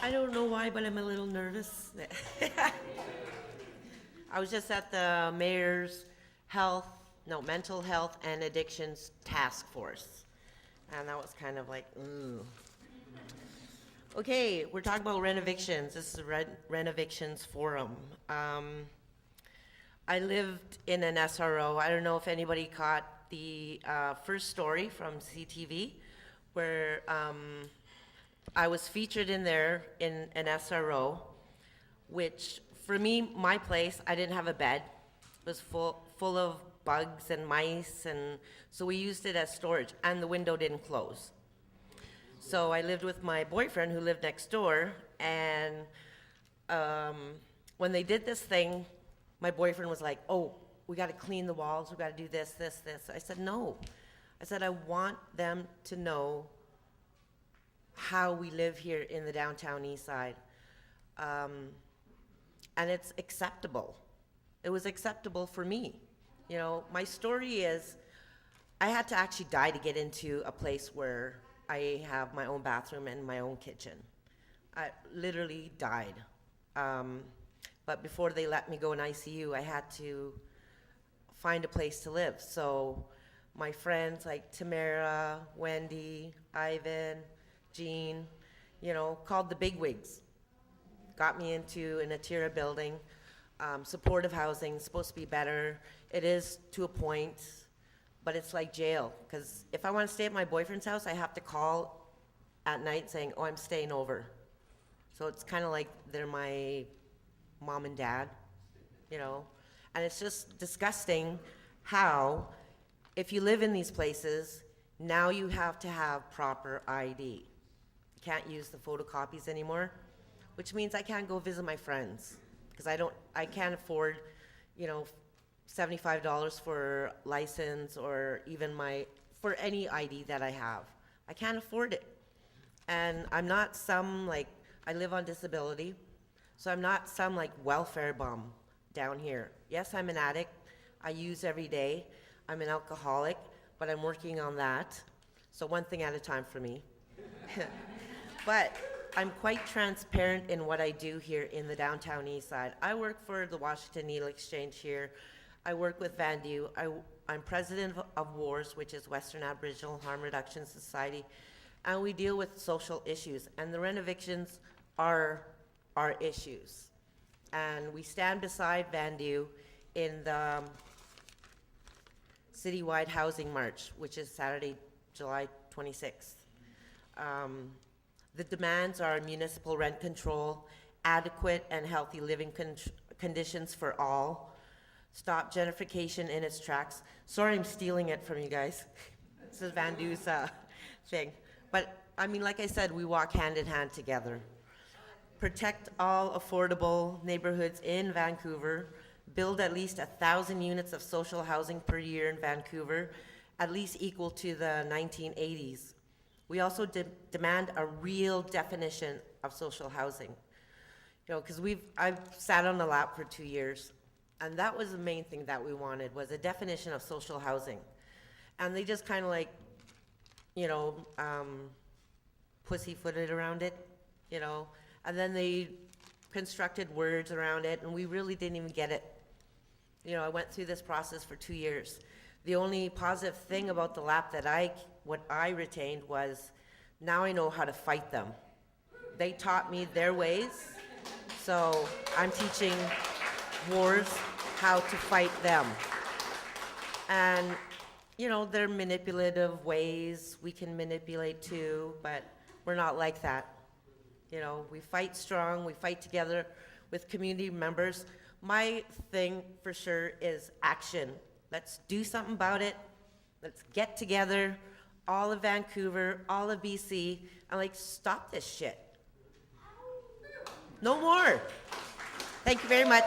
I don't know why, but I'm a little nervous. I was just at the mayor's mental health and addictions task force. And that was kind of like, ooh. Okay, we're talking about renovictions. This is a renovictions forum. I lived in an SRO. I don't know if anybody caught the first story from CTV, where I was featured in there in an SRO, which for me, my place, I didn't have a bed. It was full of bugs and mice, and so we used it as storage, and the window didn't close. So I lived with my boyfriend who lived next door, and when they did this thing, my boyfriend was like, oh, we got to clean the walls, we got to do this, this, this. I said, no. I said, I want them to know how we live here in the downtown east side. And it's acceptable. It was acceptable for me. You know, my story is, I had to actually die to get into a place where I have my own bathroom and my own kitchen. I literally died. But before they let me go in ICU, I had to find a place to live. So my friends like Tamara, Wendy, Ivan, Jean, you know, called the bigwigs. Got me into an Atira building. Supportive housing, supposed to be better. It is to a point, but it's like jail. Because if I want to stay at my boyfriend's house, I have to call at night saying, oh, I'm staying over. So it's kind of like they're my mom and dad, you know. And it's just disgusting how, if you live in these places, now you have to have proper ID. You can't use the photocopies anymore, which means I can't go visit my friends. Because I can't afford, you know, $75 for license or even for any ID that I have. I can't afford it. And I'm not I live on disability, so I'm not some like welfare bum down here. Yes, I'm an addict. I use every day. I'm an alcoholic, but I'm working on that. So one thing at a time for me. But I'm quite transparent in what I do here in the downtown east side. I work for the Washington Needle Exchange here. I work with VANDU. I'm president of WAHRS, which is Western Aboriginal Harm Reduction Society, and we deal with social issues, and the renovictions are our issues. And we stand beside VANDU in the citywide housing march, which is Saturday, July 26th. The demands are municipal rent control, adequate and healthy living conditions for all, stop gentrification in its tracks. Sorry, I'm stealing it from you guys. This is VANDU's thing. But I mean, like I said, we walk hand in hand together. Protect all affordable neighborhoods in Vancouver, build at least 1,000 units of social housing per year in Vancouver, at least equal to the 1980s. We also demand a real definition of social housing. You know, because I've sat on the lap for 2 years, and that was the main thing that we wanted, was a definition of social housing. And they just kind of like, you know, pussyfooted around it, you know, and then they constructed words around it, and we really didn't even get it. You know, I went through this process for 2 years. The only positive thing about the lap that what I retained was, now I know how to fight them. They taught me their ways, so I'm teaching WAHRS how to fight them. And, you know, they're manipulative ways. We can manipulate too, but we're not like that. You know, we fight strong, we fight together with community members. My thing for sure is action. Let's do something about it. Let's get together, all of Vancouver, all of BC, and like stop this shit. No more. Thank you very much.